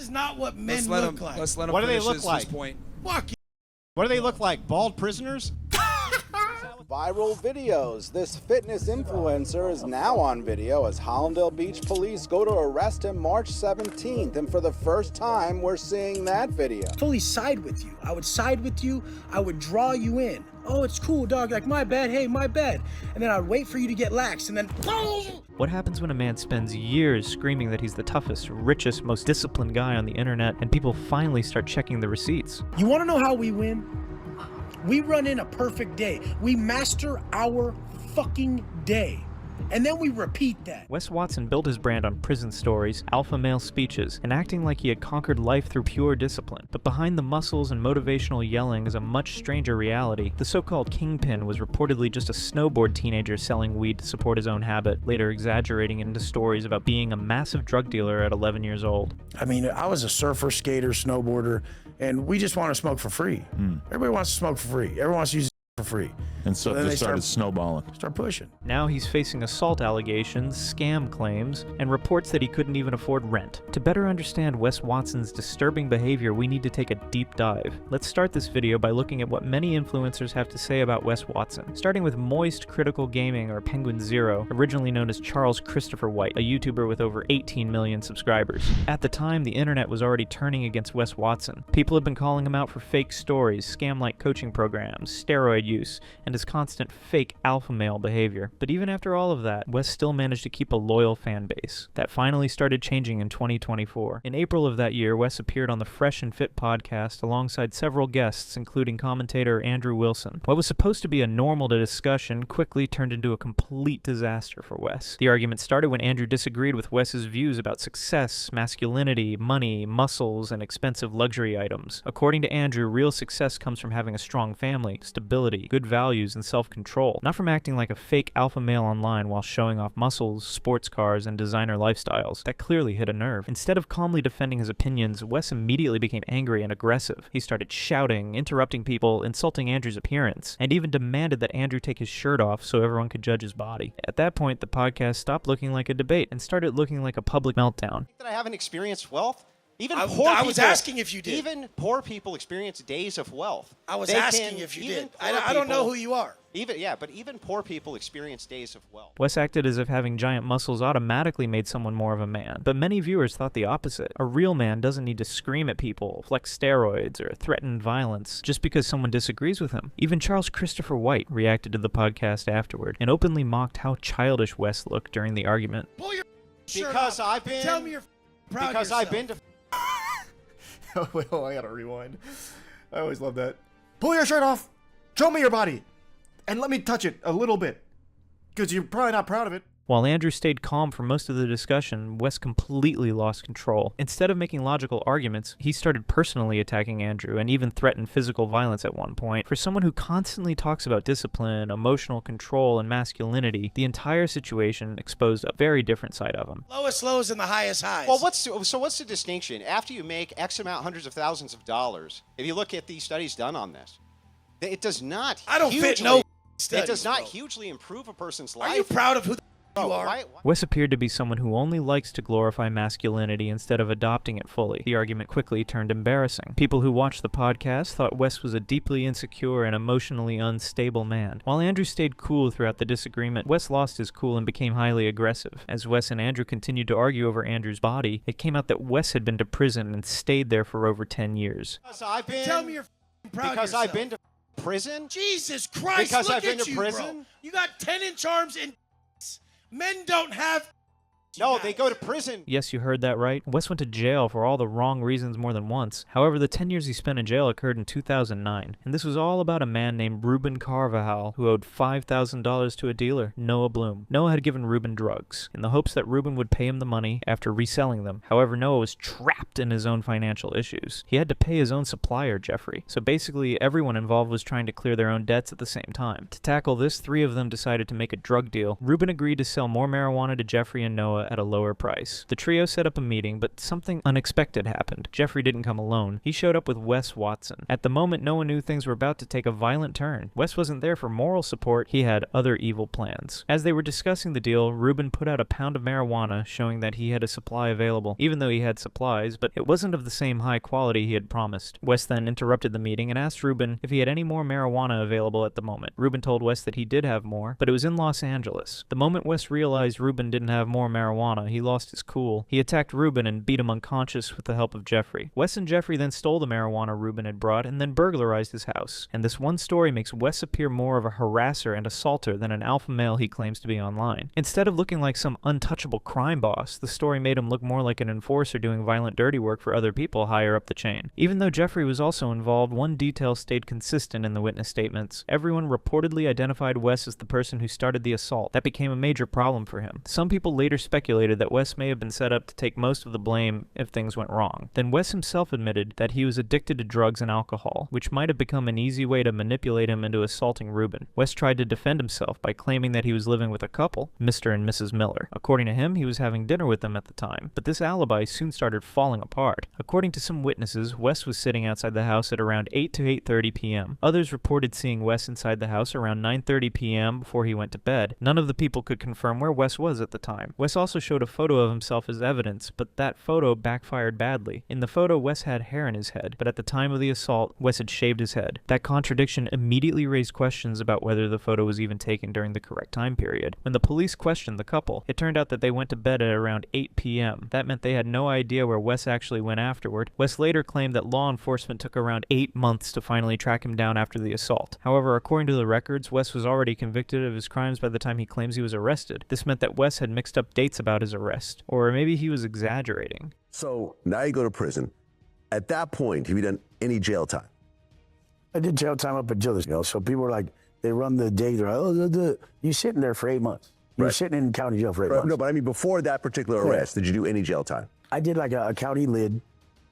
is not what men look like. Let's let him What do they finish look his like? point. Fuck you. What do they look like? Bald prisoners? Viral videos. This fitness influencer is now on video as Hollandale Beach police go to arrest him March 17th. And for the first time, we're seeing that video. Fully side with you. I would side with you. I would draw you in. Oh, it's cool, dog. Like, my bad. Hey, my bad. And then I'd wait for you to get lax and then... What happens when a man spends years screaming that he's the toughest, richest, most disciplined guy on the internet and people finally start checking the receipts? You want to know how we win? We run in a perfect day. We master our fucking day. And then we repeat that. Wes Watson built his brand on prison stories, alpha male speeches, and acting like he had conquered life through pure discipline. But behind the muscles and motivational yelling is a much stranger reality. The so-called kingpin was reportedly just a snowboard teenager selling weed to support his own habit, later exaggerating it into stories about being a massive drug dealer at 11 years old. I mean, I was a surfer, skater, snowboarder, and we just want to smoke for free. Everybody wants to smoke for free. Everyone wants to use for free. And so then they they started snowballing. Start pushing. Now he's facing assault allegations, scam claims, and reports that he couldn't even afford rent. To better understand Wes Watson's disturbing behavior, we need to take a deep dive. Let's start this video by looking at what many influencers have to say about Wes Watson, starting with Moist Critical Gaming, or Penguin Zero, originally known as Charles Christopher White, a YouTuber with over 18 million subscribers. At the time, the internet was already turning against Wes Watson. People had been calling him out for fake stories, scam-like coaching programs, steroid use, and his constant fake alpha male behavior. But even after all of that, Wes still managed to keep a loyal fan base. That finally started changing in 2024. In April of that year, Wes appeared on the Fresh and Fit podcast alongside several guests, including commentator Andrew Wilson. What was supposed to be a normal discussion quickly turned into a complete disaster for Wes. The argument started when Andrew disagreed with Wes's views about success, masculinity, money, muscles, and expensive luxury items. According to Andrew, real success comes from having a strong family, stability, good values, and self-control, not from acting like a fake alpha male online while showing off muscles, sports cars, and designer lifestyles. That clearly hit a nerve. Instead of calmly defending his opinions, Wes immediately became angry and aggressive. He started shouting, interrupting people, insulting Andrew's appearance, and even demanded that Andrew take his shirt off so everyone could judge his body. At that point, the podcast stopped looking like a debate and started looking like a public meltdown. That I haven't experienced wealth? Even I poor was people, asking if you did. Even poor people experience days of wealth. I was They asking can- if you even did. poor I don't know people- who you are. But even poor people experience days of wealth. Wes acted as if having giant muscles automatically made someone more of a man, but many viewers thought the opposite. A real man doesn't need to scream at people, flex steroids, or threaten violence just because someone disagrees with him. Even Charles Christopher White reacted to the podcast afterward and openly mocked how childish Wes looked during the argument. Pull your shirt Because off. I've been Tell me you're proud because of yourself. I've been to Oh, wait, hold on, I gotta rewind. I always love that. Pull your shirt off! Show me your body! And let me touch it a little bit. Because you're probably not proud of it. While Andrew stayed calm for most of the discussion, Wes completely lost control. Instead of making logical arguments, he started personally attacking Andrew and even threatened physical violence at one point. For someone who constantly talks about discipline, emotional control, and masculinity, the entire situation exposed a very different side of him. Lowest lows and the highest highs. Well, what's the distinction? After you make X amount, hundreds of thousands of dollars, if you look at these studies done on this, it does not. I don't fit no studies, It does not bro. hugely improve a person's life. Are you proud of who the you are? Why? Wes appeared to be someone who only likes to glorify masculinity instead of adopting it fully. The argument quickly turned embarrassing. People who watched the podcast thought Wes was a deeply insecure and emotionally unstable man. While Andrew stayed cool throughout the disagreement, Wes lost his cool and became highly aggressive. As Wes and Andrew continued to argue over Andrew's body, it came out that Wes had been to prison and stayed there for over 10 years. Because I've been. Tell me you're proud Because of yourself. I've been to prison. Jesus Christ, Because look I've been at to you, prison? bro. You got 10-inch arms and men don't have. No, they go to prison. Yes, you heard that right. Wes went to jail for all the wrong reasons more than once. However, the 10 years he spent in jail occurred in 2009, and this was all about a man named Ruben Carvajal who owed $5,000 to a dealer, Noah Bloom. Noah had given Ruben drugs, in the hopes that Ruben would pay him the money after reselling them. However, Noah was trapped in his own financial issues. He had to pay his own supplier, Jeffrey, so basically everyone involved was trying to clear their own debts at the same time. To tackle this, 3 of them decided to make a drug deal. Ruben agreed to sell more marijuana to Jeffrey and Noah, Iowa at a lower price. The trio set up a meeting, but something unexpected happened. Jeffrey didn't come alone. He showed up with Wes Watson. At the moment, no one knew things were about to take a violent turn. Wes wasn't there for moral support. He had other evil plans. As they were discussing the deal, Ruben put out a pound of marijuana, showing that he had a supply available, even though he had supplies, but it wasn't of the same high quality he had promised. Wes then interrupted the meeting and asked Ruben if he had any more marijuana available at the moment. Ruben told Wes that he did have more, but it was in Los Angeles. The moment Wes realized Ruben didn't have more marijuana, he lost his cool. He attacked Ruben and beat him unconscious with the help of Jeffrey. Wes and Jeffrey then stole the marijuana Ruben had brought and then burglarized his house. And this one story makes Wes appear more of a harasser and assaulter than an alpha male he claims to be online. Instead of looking like some untouchable crime boss, the story made him look more like an enforcer doing violent dirty work for other people higher up the chain. Even though Jeffrey was also involved, one detail stayed consistent in the witness statements. Everyone reportedly identified Wes as the person who started the assault. That became a major problem for him. Some people later speculated that Wes may have been set up to take most of the blame if things went wrong. Then Wes himself admitted that he was addicted to drugs and alcohol, which might have become an easy way to manipulate him into assaulting Ruben. Wes tried to defend himself by claiming that he was living with a couple, Mr. and Mrs. Miller. According to him, he was having dinner with them at the time, but this alibi soon started falling apart. According to some witnesses, Wes was sitting outside the house at around 8 to 8:30 p.m. Others reported seeing Wes inside the house around 9:30 p.m. before he went to bed. None of the people could confirm where Wes was at the time. Wes also showed a photo of himself as evidence, but that photo backfired badly. In the photo, Wes had hair in his head, but at the time of the assault, Wes had shaved his head. That contradiction immediately raised questions about whether the photo was even taken during the correct time period. When the police questioned the couple, it turned out that they went to bed at around 8 p.m. That meant they had no idea where Wes actually went afterward. Wes later claimed that law enforcement took around 8 months to finally track him down after the assault. However, according to the records, Wes was already convicted of his crimes by the time he claims he was arrested. This meant that Wes had mixed up dates about his arrest, or maybe he was exaggerating. So now you go to prison. At that point, have you done any jail time? I did jail time up at Gillis, so people were like, they run the day, they're like, oh, you're sitting there for 8 months. You're Right. sitting in county jail for 8 months. No, but I mean before that particular arrest, did you do any jail time? I did like a county lid.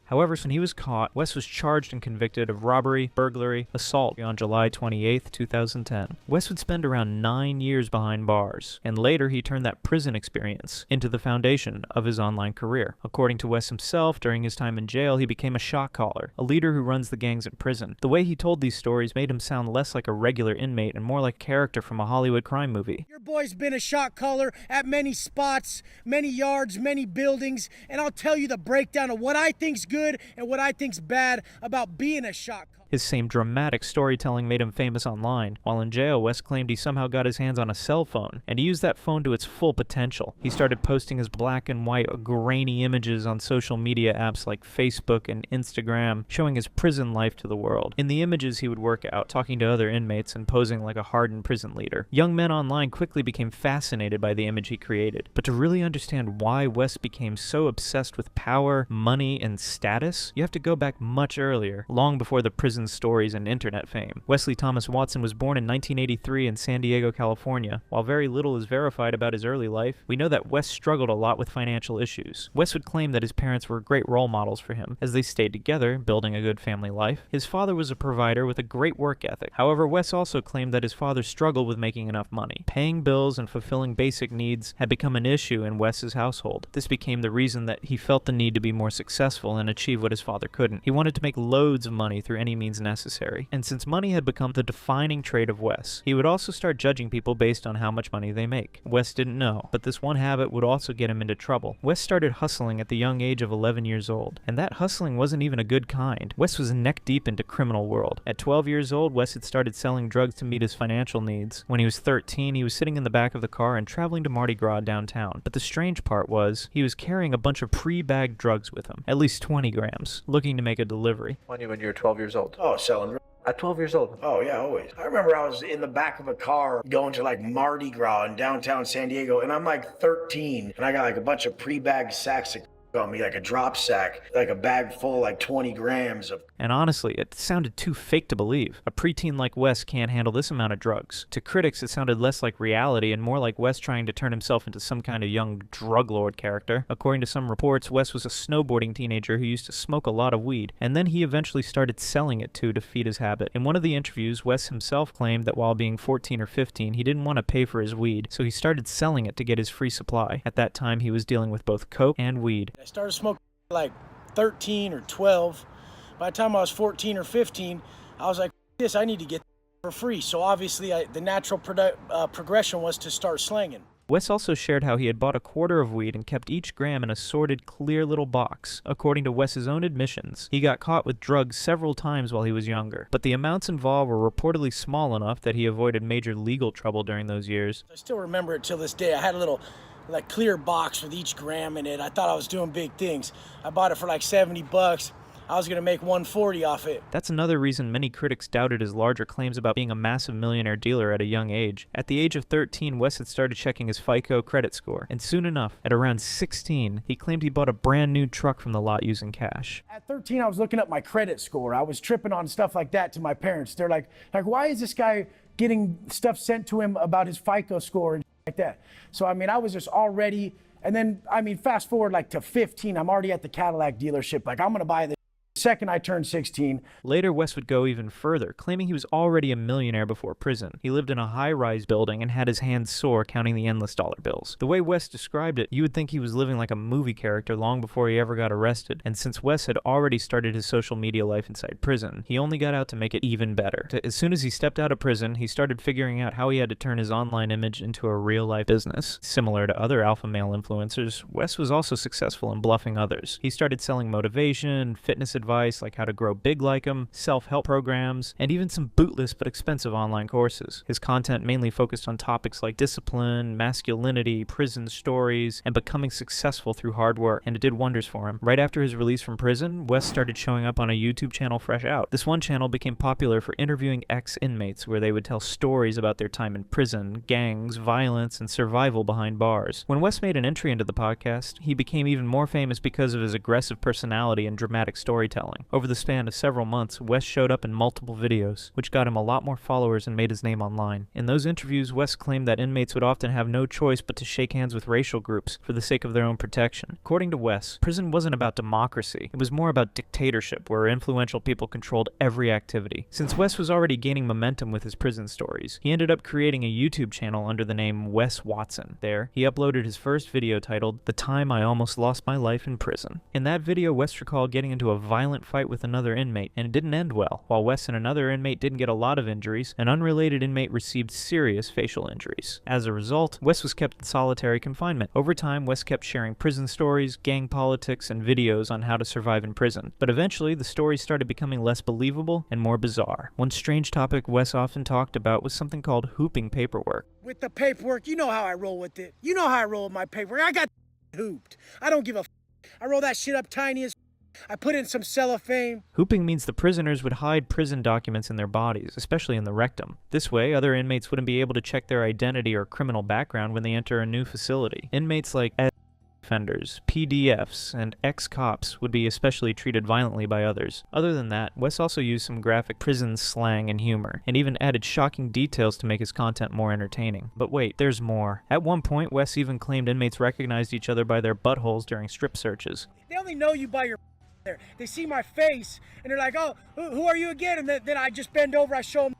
However, when he was caught, Wes was charged and convicted of robbery, burglary, assault on July 28, 2010. Wes would spend around 9 years behind bars, and later he turned that prison experience into the foundation of his online career. According to Wes himself, during his time in jail, he became a shot caller, a leader who runs the gangs in prison. The way he told these stories made him sound less like a regular inmate and more like a character from a Hollywood crime movie. Your boy's been a shot caller at many spots, many yards, many buildings, and I'll tell you the breakdown of what I think's good and what I think's bad about being a shot caller. His same dramatic storytelling made him famous online. While in jail, Wes claimed he somehow got his hands on a cell phone, and he used that phone to its full potential. He started posting his black and white, grainy images on social media apps like Facebook and Instagram, showing his prison life to the world. In the images, he would work out, talking to other inmates and posing like a hardened prison leader. Young men online quickly became fascinated by the image he created. But to really understand why Wes became so obsessed with power, money, and status, you have to go back much earlier, long before the prison stories and internet fame. Wesley Thomas Watson was born in 1983 in San Diego, California. While very little is verified about his early life, we know that Wes struggled a lot with financial issues. Wes would claim that his parents were great role models for him, as they stayed together, building a good family life. His father was a provider with a great work ethic. However, Wes also claimed that his father struggled with making enough money. Paying bills and fulfilling basic needs had become an issue in Wes's household. This became the reason that he felt the need to be more successful and achieve what his father couldn't. He wanted to make loads of money through any means necessary. And since money had become the defining trait of Wes, he would also start judging people based on how much money they make. Wes didn't know, but this one habit would also get him into trouble. Wes started hustling at the young age of 11 years old, and that hustling wasn't even a good kind. Wes was neck deep into criminal world. At 12 years old, Wes had started selling drugs to meet his financial needs. When he was 13, he was sitting in the back of the car and traveling to Mardi Gras downtown. But the strange part was, he was carrying a bunch of pre-bagged drugs with him, at least 20 grams, looking to make a delivery. When you were 12 years old? Oh, selling. At 12 years old? Oh, yeah, always. I remember I was in the back of a car going to like Mardi Gras in downtown San Diego, and I'm like 13, and I got like a bunch of pre-bagged sacks of on me like a drop sack, like a bag full, like 20 grams of. And honestly, it sounded too fake to believe. A preteen like Wes can't handle this amount of drugs. To critics, it sounded less like reality and more like Wes trying to turn himself into some kind of young drug lord character. According to some reports, Wes was a snowboarding teenager who used to smoke a lot of weed, and then he eventually started selling it to feed his habit. In one of the interviews, Wes himself claimed that while being 14 or 15, he didn't want to pay for his weed, so he started selling it to get his free supply. At that time, he was dealing with both coke and weed. I started smoking like 13 or 12. By the time I was 14 or 15, I was like, this, I need to get for free. So obviously the natural progression was to start slanging. Wes also shared how he had bought a quarter of weed and kept each gram in a sorted, clear little box. According to Wes's own admissions, he got caught with drugs several times while he was younger, but the amounts involved were reportedly small enough that he avoided major legal trouble during those years. I still remember it till this day. I had a little like clear box with each gram in it. I thought I was doing big things. I bought it for like $70. I was going to make $140 off it. That's another reason many critics doubted his larger claims about being a massive millionaire dealer at a young age. At the age of 13, Wes had started checking his FICO credit score, and soon enough, at around 16, he claimed he bought a brand new truck from the lot using cash. At 13, I was looking up my credit score. I was tripping on stuff like that to my parents. They're like, why is this guy getting stuff sent to him about his FICO score and like that? So, I mean, I was just already, and then, I mean, fast forward like to 15, I'm already at the Cadillac dealership. Like, I'm going to buy this. Second I turned 16. Later, Wes would go even further, claiming he was already a millionaire before prison. He lived in a high-rise building and had his hands sore counting the endless dollar bills. The way Wes described it, you would think he was living like a movie character long before he ever got arrested. And since Wes had already started his social media life inside prison, he only got out to make it even better. As soon as he stepped out of prison, he started figuring out how he had to turn his online image into a real-life business. Similar to other alpha male influencers, Wes was also successful in bluffing others. He started selling motivation, fitness advice, like how to grow big like him, self-help programs, and even some bootless but expensive online courses. His content mainly focused on topics like discipline, masculinity, prison stories, and becoming successful through hard work, and it did wonders for him. Right after his release from prison, Wes started showing up on a YouTube channel fresh out. This one channel became popular for interviewing ex-inmates, where they would tell stories about their time in prison, gangs, violence, and survival behind bars. When Wes made an entry into the podcast, he became even more famous because of his aggressive personality and dramatic storytelling. Over the span of several months, Wes showed up in multiple videos, which got him a lot more followers and made his name online. In those interviews, Wes claimed that inmates would often have no choice but to shake hands with racial groups for the sake of their own protection. According to Wes, prison wasn't about democracy. It was more about dictatorship, where influential people controlled every activity. Since Wes was already gaining momentum with his prison stories, he ended up creating a YouTube channel under the name Wes Watson. There, he uploaded his first video titled, "The Time I Almost Lost My Life in Prison." In that video, Wes recalled getting into a violent fight with another inmate, and it didn't end well. While Wes and another inmate didn't get a lot of injuries, an unrelated inmate received serious facial injuries. As a result, Wes was kept in solitary confinement. Over time, Wes kept sharing prison stories, gang politics, and videos on how to survive in prison. But eventually, the stories started becoming less believable and more bizarre. One strange topic Wes often talked about was something called hooping paperwork. With the paperwork, you know how I roll with it. You know how I roll with my paperwork. I got hooped. I don't give a I roll that shit up tiny as I put in some cellophane. Hooping means the prisoners would hide prison documents in their bodies, especially in the rectum. This way, other inmates wouldn't be able to check their identity or criminal background when they enter a new facility. Inmates like offenders, PDFs, and ex-cops would be especially treated violently by others. Other than that, Wes also used some graphic prison slang and humor, and even added shocking details to make his content more entertaining. But wait, there's more. At one point, Wes even claimed inmates recognized each other by their buttholes during strip searches. They only know you by your there. They see my face, and they're like, oh, who are you again? And then I just bend over, I show them.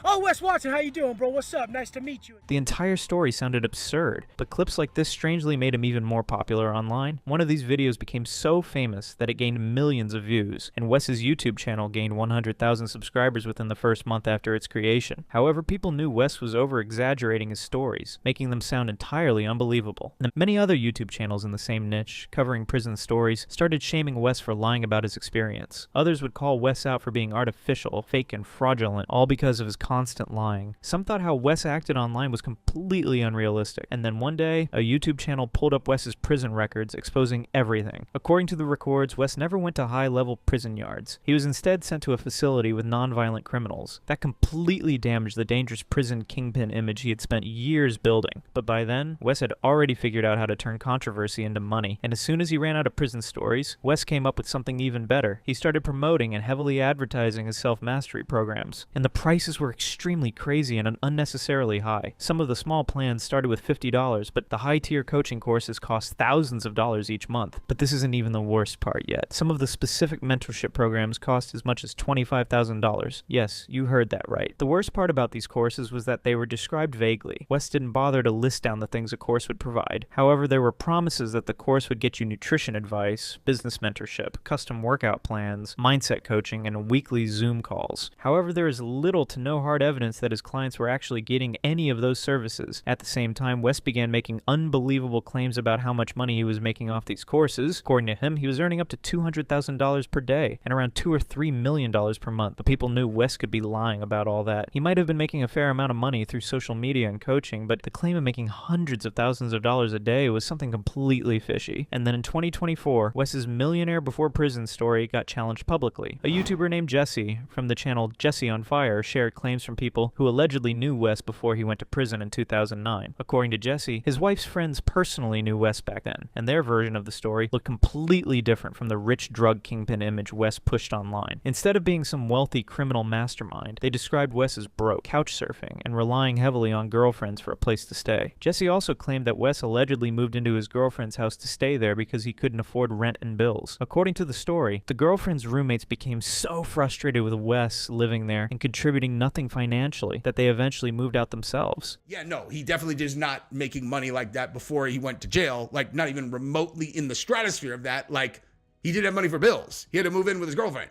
Oh, Wes Watson, how you doing, bro? What's up? Nice to meet you. The entire story sounded absurd, but clips like this strangely made him even more popular online. One of these videos became so famous that it gained millions of views, and Wes's YouTube channel gained 100,000 subscribers within the first month after its creation. However, people knew Wes was over-exaggerating his stories, making them sound entirely unbelievable. And many other YouTube channels in the same niche, covering prison stories, started shaming Wes for lying about his experience. Others would call Wes out for being artificial, fake, and fraudulent, all because of his constant lying. Some thought how Wes acted online was completely unrealistic. And then one day, a YouTube channel pulled up Wes's prison records, exposing everything. According to the records, Wes never went to high-level prison yards. He was instead sent to a facility with non-violent criminals. That completely damaged the dangerous prison kingpin image he had spent years building. But by then, Wes had already figured out how to turn controversy into money. And as soon as he ran out of prison stories, Wes came up with something even better. He started promoting and heavily advertising his self-mastery programs. And the prices were extremely crazy and unnecessarily high. Some of the small plans started with $50, but the high-tier coaching courses cost thousands of dollars each month. But this isn't even the worst part yet. Some of the specific mentorship programs cost as much as $25,000. Yes, you heard that right. The worst part about these courses was that they were described vaguely. Wes didn't bother to list down the things a course would provide. However, there were promises that the course would get you nutrition advice, business mentorship, custom workout plans, mindset coaching, and weekly Zoom calls. However, there is little to no hard evidence that his clients were actually getting any of those services. At the same time, Wes began making unbelievable claims about how much money he was making off these courses. According to him, he was earning up to $200,000 per day and around $2 or $3 million per month. But people knew Wes could be lying about all that. He might have been making a fair amount of money through social media and coaching, but the claim of making hundreds of thousands of dollars a day was something completely fishy. And then in 2024, Wes's millionaire before prison story got challenged publicly. A YouTuber named Jesse from the channel Jesse on Fire shared claims from people who allegedly knew Wes before he went to prison in 2009. According to Jesse, his wife's friends personally knew Wes back then, and their version of the story looked completely different from the rich drug kingpin image Wes pushed online. Instead of being some wealthy criminal mastermind, they described Wes as broke, couch surfing, and relying heavily on girlfriends for a place to stay. Jesse also claimed that Wes allegedly moved into his girlfriend's house to stay there because he couldn't afford rent and bills. According to the story, the girlfriend's roommates became so frustrated with Wes living there and contributing nothing financially that they eventually moved out themselves. Yeah, no, he definitely is not making money like that before he went to jail, like not even remotely in the stratosphere of that. Like, he did have money for bills. He had to move in with his girlfriend.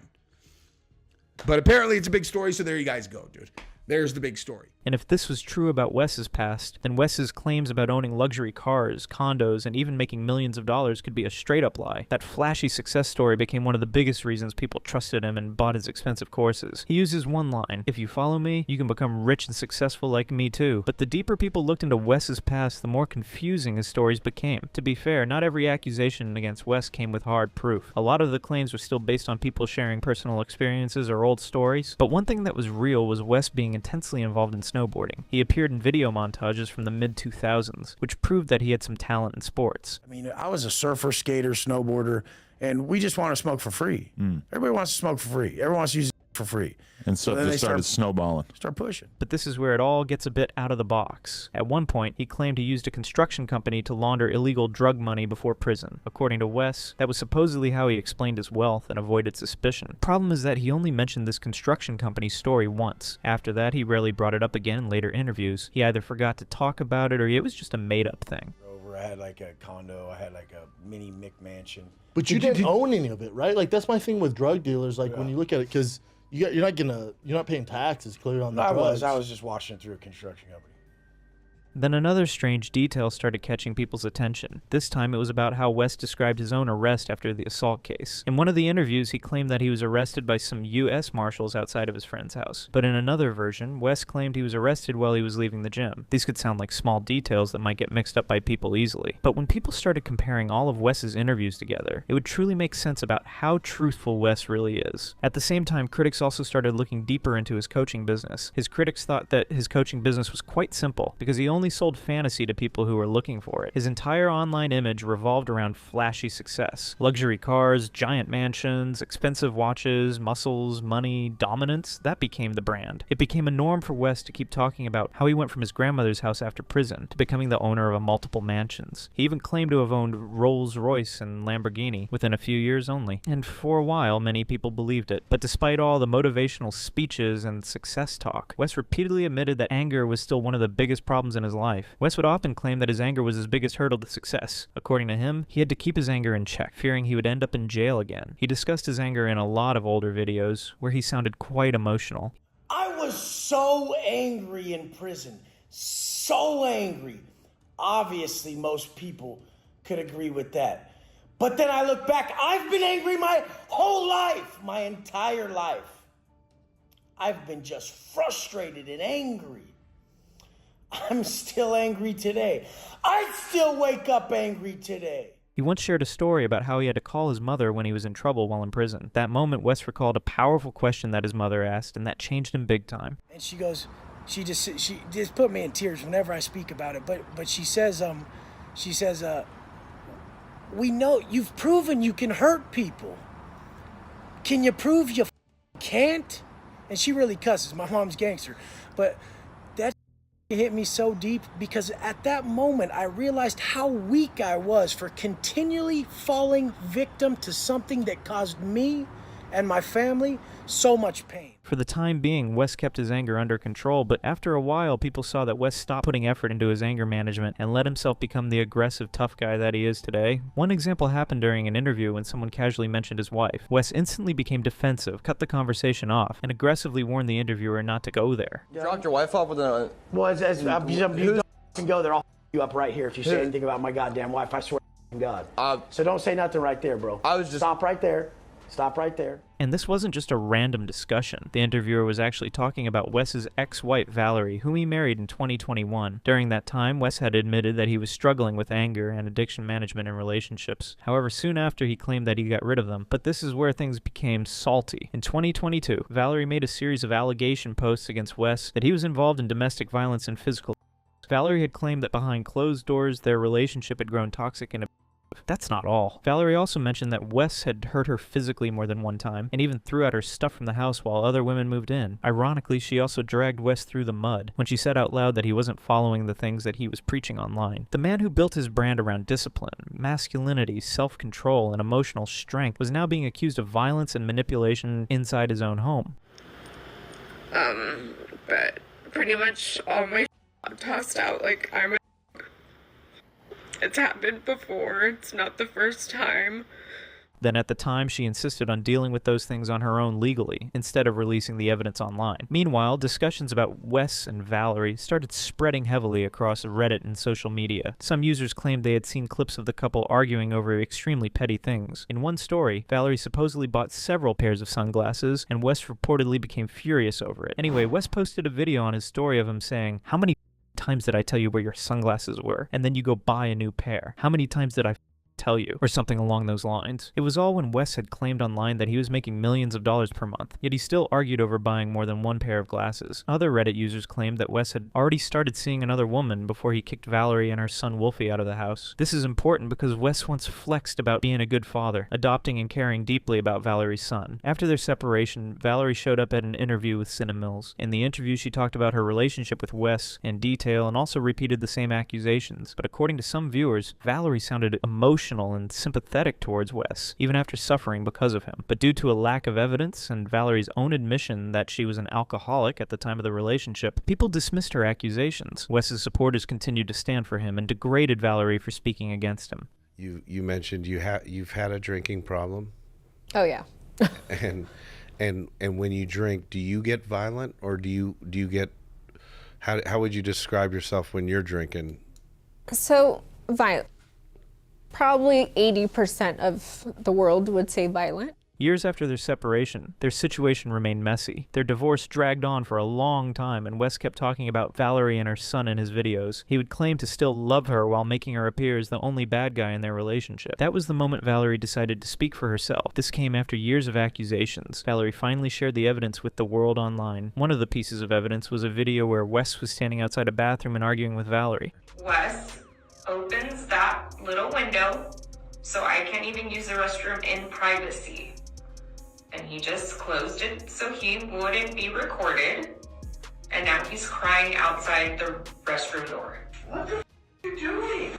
But apparently it's a big story, so there you guys go, dude. There's the big story. And if this was true about Wes's past, then Wes's claims about owning luxury cars, condos, and even making millions of dollars could be a straight-up lie. That flashy success story became one of the biggest reasons people trusted him and bought his expensive courses. He uses one line: "If you follow me, you can become rich and successful like me too." But the deeper people looked into Wes's past, the more confusing his stories became. To be fair, not every accusation against Wes came with hard proof. A lot of the claims were still based on people sharing personal experiences or old stories. But one thing that was real was Wes being intensely involved in snowboarding. He appeared in video montages from the mid-2000s, which proved that he had some talent in sports. I mean, I was a surfer, skater, snowboarder, and we just want to smoke for free. Everybody wants to smoke for free. Everyone wants to use for free. And so then they they started snowballing. Start pushing. But this is where it all gets a bit out of the box. At one point, he claimed he used a construction company to launder illegal drug money before prison. According to Wes, that was supposedly how he explained his wealth and avoided suspicion. Problem is that he only mentioned this construction company's story once. After that, he rarely brought it up again in later interviews. He either forgot to talk about it or it was just a made-up thing. I had like a condo. I had like a mini McMansion. But you didn't own any of it, right? Like, that's my thing with drug dealers. Like, when you look at it, because you're not paying taxes clearly on the drugs. I was just watching it through a construction company. Then another strange detail started catching people's attention. This time it was about how Wes described his own arrest after the assault case. In one of the interviews, he claimed that he was arrested by some U.S. Marshals outside of his friend's house. But in another version, Wes claimed he was arrested while he was leaving the gym. These could sound like small details that might get mixed up by people easily. But when people started comparing all of Wes's interviews together, it would truly make sense about how truthful Wes really is. At the same time, critics also started looking deeper into his coaching business. His critics thought that his coaching business was quite simple, because he only sold fantasy to people who were looking for it. His entire online image revolved around flashy success. Luxury cars, giant mansions, expensive watches, muscles, money, dominance, that became the brand. It became a norm for Wes to keep talking about how he went from his grandmother's house after prison to becoming the owner of multiple mansions. He even claimed to have owned Rolls-Royce and Lamborghini within a few years only. And for a while, many people believed it. But despite all the motivational speeches and success talk, Wes repeatedly admitted that anger was still one of the biggest problems in his life. Wes would often claim that his anger was his biggest hurdle to success. According to him, he had to keep his anger in check, fearing he would end up in jail again. He discussed his anger in a lot of older videos, where he sounded quite emotional. I was so angry in prison. So angry. Obviously, most people could agree with that. But then I look back, I've been angry my whole life, my entire life. I've been just frustrated and angry. I'm still angry today. I still wake up angry today. He once shared a story about how he had to call his mother when he was in trouble while in prison. That moment, Wes recalled a powerful question that his mother asked, and that changed him big time. And she goes, she just put me in tears whenever I speak about it. But she says, we know you've proven you can hurt people. Can you prove you can't? And she really cusses. My mom's gangster, but that hit me so deep because at that moment I realized how weak I was for continually falling victim to something that caused me and my family so much pain. For the time being, Wes kept his anger under control, but after a while, people saw that Wes stopped putting effort into his anger management and let himself become the aggressive, tough guy that he is today. One example happened during an interview when someone casually mentioned his wife. Wes instantly became defensive, cut the conversation off, and aggressively warned the interviewer not to go there. You dropped your wife off with a... Well, you don't go there. I'll you up right here if you say anything about my goddamn wife. I swear to God. So don't say nothing right there, bro. Stop right there. Stop right there. And this wasn't just a random discussion. The interviewer was actually talking about Wes's ex-wife, Valerie, whom he married in 2021. During that time, Wes had admitted that he was struggling with anger and addiction management in relationships. However, soon after, he claimed that he got rid of them. But this is where things became salty. In 2022, Valerie made a series of allegation posts against Wes that he was involved in domestic violence and physical. Valerie had claimed that behind closed doors, their relationship had grown toxic and that's not all. Valerie also mentioned that Wes had hurt her physically more than one time, and even threw out her stuff from the house while other women moved in. Ironically, she also dragged Wes through the mud when she said out loud that he wasn't following the things that he was preaching online. The man who built his brand around discipline, masculinity, self-control, and emotional strength was now being accused of violence and manipulation inside his own home. But pretty much all my tossed out, like it's happened before. It's not the first time. Then at the time, she insisted on dealing with those things on her own legally, instead of releasing the evidence online. Meanwhile, discussions about Wes and Valerie started spreading heavily across Reddit and social media. Some users claimed they had seen clips of the couple arguing over extremely petty things. In one story, Valerie supposedly bought several pairs of sunglasses, and Wes reportedly became furious over it. Anyway, Wes posted a video on his story of him saying, "How many times did I tell you where your sunglasses were? And then you go buy a new pair. How many times did I tell you?" Or something along those lines. It was all when Wes had claimed online that he was making millions of dollars per month, yet he still argued over buying more than one pair of glasses. Other Reddit users claimed that Wes had already started seeing another woman before he kicked Valerie and her son Wolfie out of the house. This is important because Wes once flexed about being a good father, adopting and caring deeply about Valerie's son. After their separation, Valerie showed up at an interview with Cinna Mills. In the interview, she talked about her relationship with Wes in detail and also repeated the same accusations. But according to some viewers, Valerie sounded emotional and sympathetic towards Wes, even after suffering because of him. But due to a lack of evidence and Valerie's own admission that she was an alcoholic at the time of the relationship, people dismissed her accusations. Wes's supporters continued to stand for him and degraded Valerie for speaking against him. You mentioned you've had a drinking problem. Oh yeah. and when you drink, do you get violent, or do you get how would you describe yourself when you're drinking? So violent. Probably 80% of the world would say violent. Years after their separation, their situation remained messy. Their divorce dragged on for a long time, and Wes kept talking about Valerie and her son in his videos. He would claim to still love her while making her appear as the only bad guy in their relationship. That was the moment Valerie decided to speak for herself. This came after years of accusations. Valerie finally shared the evidence with the world online. One of the pieces of evidence was a video where Wes was standing outside a bathroom and arguing with Valerie. Wes opens that little window so I can't even use the restroom in privacy. And he just closed it so he wouldn't be recorded. And now he's crying outside the restroom door. What the f are you doing?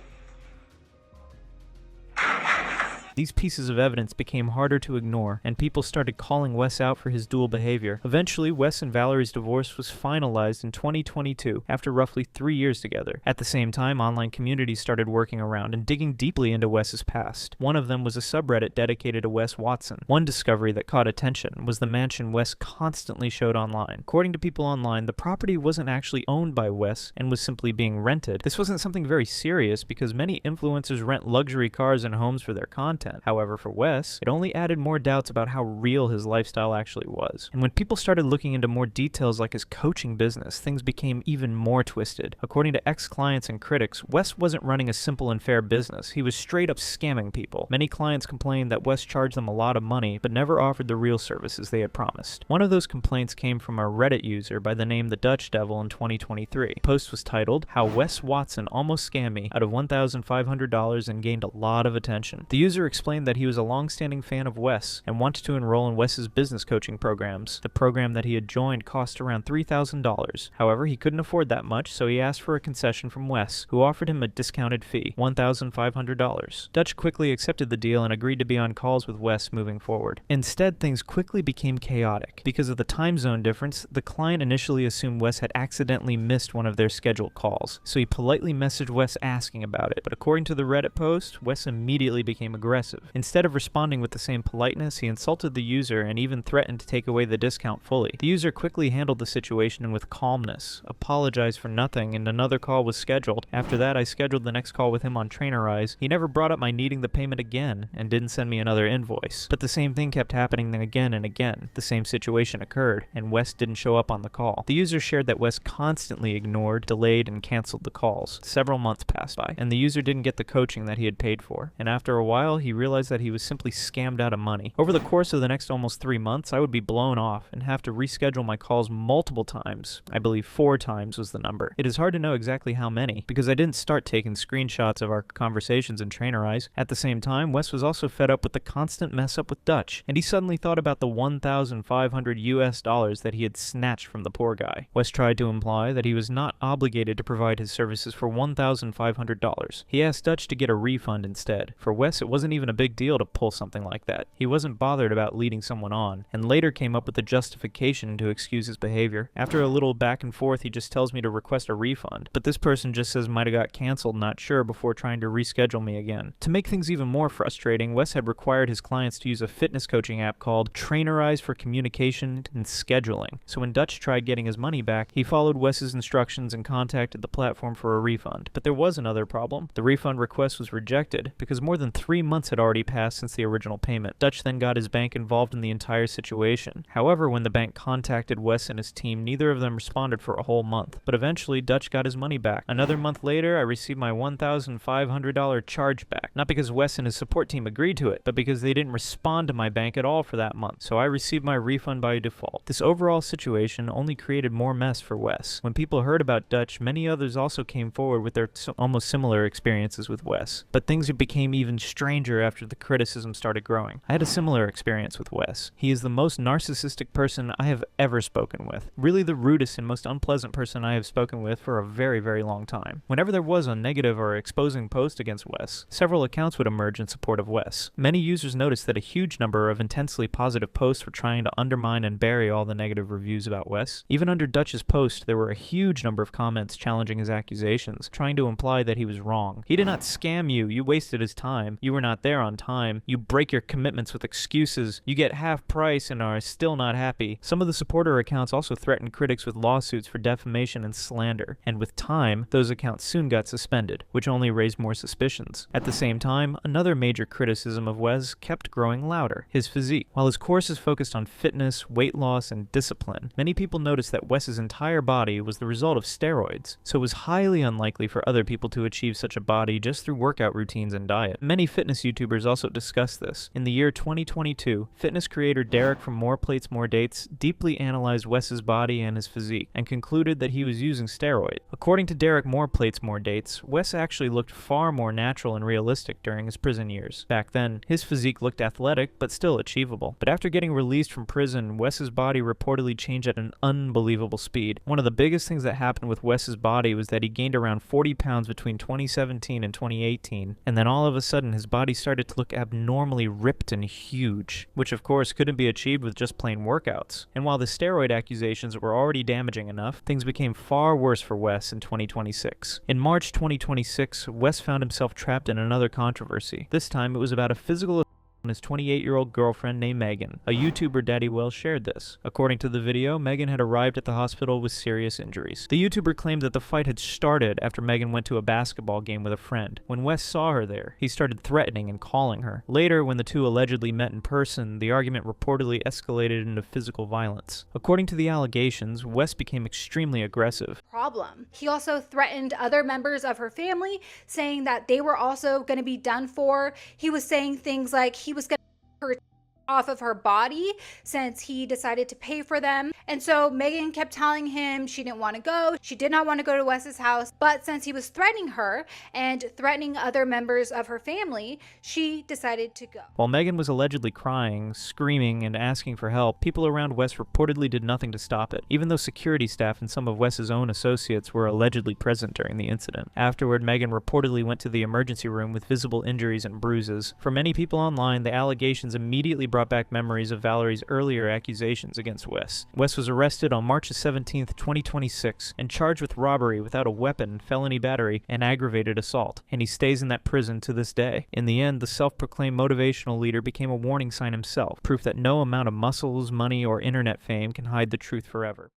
These pieces of evidence became harder to ignore, and people started calling Wes out for his dual behavior. Eventually, Wes and Valerie's divorce was finalized in 2022, after roughly 3 years together. At the same time, online communities started working around and digging deeply into Wes's past. One of them was a subreddit dedicated to Wes Watson. One discovery that caught attention was the mansion Wes constantly showed online. According to people online, the property wasn't actually owned by Wes and was simply being rented. This wasn't something very serious because many influencers rent luxury cars and homes for their content. content. However, for Wes, it only added more doubts about how real his lifestyle actually was. And when people started looking into more details like his coaching business, things became even more twisted. According to ex-clients and critics, Wes wasn't running a simple and fair business. He was straight up scamming people. Many clients complained that Wes charged them a lot of money, but never offered the real services they had promised. One of those complaints came from a Reddit user by the name The Dutch Devil in 2023. The post was titled, "How Wes Watson Almost Scammed Me Out of $1,500 and Gained a Lot of Attention." The user explained that he was a long-standing fan of Wes and wanted to enroll in Wes's business coaching programs. The program that he had joined cost around $3,000. However, he couldn't afford that much, so he asked for a concession from Wes, who offered him a discounted fee, $1,500. Dutch quickly accepted the deal and agreed to be on calls with Wes moving forward. Instead, things quickly became chaotic. Because of the time zone difference, the client initially assumed Wes had accidentally missed one of their scheduled calls, so he politely messaged Wes asking about it. But according to the Reddit post, Wes immediately became aggressive. Instead of responding with the same politeness, he insulted the user and even threatened to take away the discount fully. The user quickly handled the situation with calmness, apologized for nothing, and another call was scheduled. After that, I scheduled the next call with him on Trainerize. He never brought up my needing the payment again and didn't send me another invoice. But the same thing kept happening again and again. The same situation occurred, and Wes didn't show up on the call. The user shared that Wes constantly ignored, delayed, and canceled the calls. Several months passed by, and the user didn't get the coaching that he had paid for. And after a while, he realized that he was simply scammed out of money. Over the course of the next almost 3 months, I would be blown off and have to reschedule my calls multiple times. I believe 4 times was the number. It is hard to know exactly how many, because I didn't start taking screenshots of our conversations in Trainerize. At the same time, Wes was also fed up with the constant mess up with Dutch, and he suddenly thought about the $1,500 US that he had snatched from the poor guy. Wes tried to imply that he was not obligated to provide his services for $1,500. He asked Dutch to get a refund instead. For Wes, it wasn't even a big deal to pull something like that. He wasn't bothered about leading someone on, and later came up with a justification to excuse his behavior. After a little back and forth, he just tells me to request a refund, but this person just says might have got canceled, not sure, before trying to reschedule me again. To make things even more frustrating, Wes had required his clients to use a fitness coaching app called Trainerize for communication and scheduling. So when Dutch tried getting his money back, he followed Wes's instructions and contacted the platform for a refund. But there was another problem. The refund request was rejected because more than 3 months had already passed since the original payment. Dutch then got his bank involved in the entire situation. However, when the bank contacted Wes and his team, neither of them responded for a whole month. But eventually, Dutch got his money back. Another month later, I received my $1,500 charge back. Not because Wes and his support team agreed to it, but because they didn't respond to my bank at all for that month. So I received my refund by default. This overall situation only created more mess for Wes. When people heard about Dutch, many others also came forward with their almost similar experiences with Wes. But things became even stranger after the criticism started growing. I had a similar experience with Wes. He is the most narcissistic person I have ever spoken with. Really the rudest and most unpleasant person I have spoken with for a very, very long time. Whenever there was a negative or exposing post against Wes, several accounts would emerge in support of Wes. Many users noticed that a huge number of intensely positive posts were trying to undermine and bury all the negative reviews about Wes. Even under Dutch's post, there were a huge number of comments challenging his accusations, trying to imply that he was wrong. He did not scam you, you wasted his time, you were not there on time, you break your commitments with excuses, you get half price and are still not happy. Some of the supporter accounts also threatened critics with lawsuits for defamation and slander, and with time, those accounts soon got suspended, which only raised more suspicions. At the same time, another major criticism of Wes kept growing louder: his physique. While his courses focused on fitness, weight loss, and discipline, many people noticed that Wes's entire body was the result of steroids, so it was highly unlikely for other people to achieve such a body just through workout routines and diet. Many fitness YouTubers also discussed this. In the year 2022, fitness creator Derek from More Plates, More Dates deeply analyzed Wes's body and his physique, and concluded that he was using steroids. According to Derek More Plates, More Dates, Wes actually looked far more natural and realistic during his prison years. Back then, his physique looked athletic, but still achievable. But after getting released from prison, Wes's body reportedly changed at an unbelievable speed. One of the biggest things that happened with Wes's body was that he gained around 40 pounds between 2017 and 2018, and then all of a sudden his body started to look abnormally ripped and huge, which of course couldn't be achieved with just plain workouts. And while the steroid accusations were already damaging enough, things became far worse for Wes in 2026. In March 2026, Wes found himself trapped in another controversy. This time it was about a physical on his 28-year-old girlfriend named Megan. A YouTuber, Daddy Wells, shared this. According to the video, Megan had arrived at the hospital with serious injuries. The YouTuber claimed that the fight had started after Megan went to a basketball game with a friend. When Wes saw her there, he started threatening and calling her. Later, when the two allegedly met in person, the argument reportedly escalated into physical violence. According to the allegations, Wes became extremely aggressive. He also threatened other members of her family, saying that they were also going to be done for. He was saying things like he was going to her off of her body since he decided to pay for them. And so Megan kept telling him she didn't want to go. She did not want to go to Wes's house, but since he was threatening her and threatening other members of her family, she decided to go. While Megan was allegedly crying, screaming, and asking for help, people around Wes reportedly did nothing to stop it, even though security staff and some of Wes's own associates were allegedly present during the incident. Afterward, Megan reportedly went to the emergency room with visible injuries and bruises. For many people online, the allegations immediately brought back memories of Valerie's earlier accusations against Wes. Wes was arrested on March 17, 2026, and charged with robbery without a weapon, felony battery, and aggravated assault, and he stays in that prison to this day. In the end, the self-proclaimed motivational leader became a warning sign himself, proof that no amount of muscles, money, or internet fame can hide the truth forever.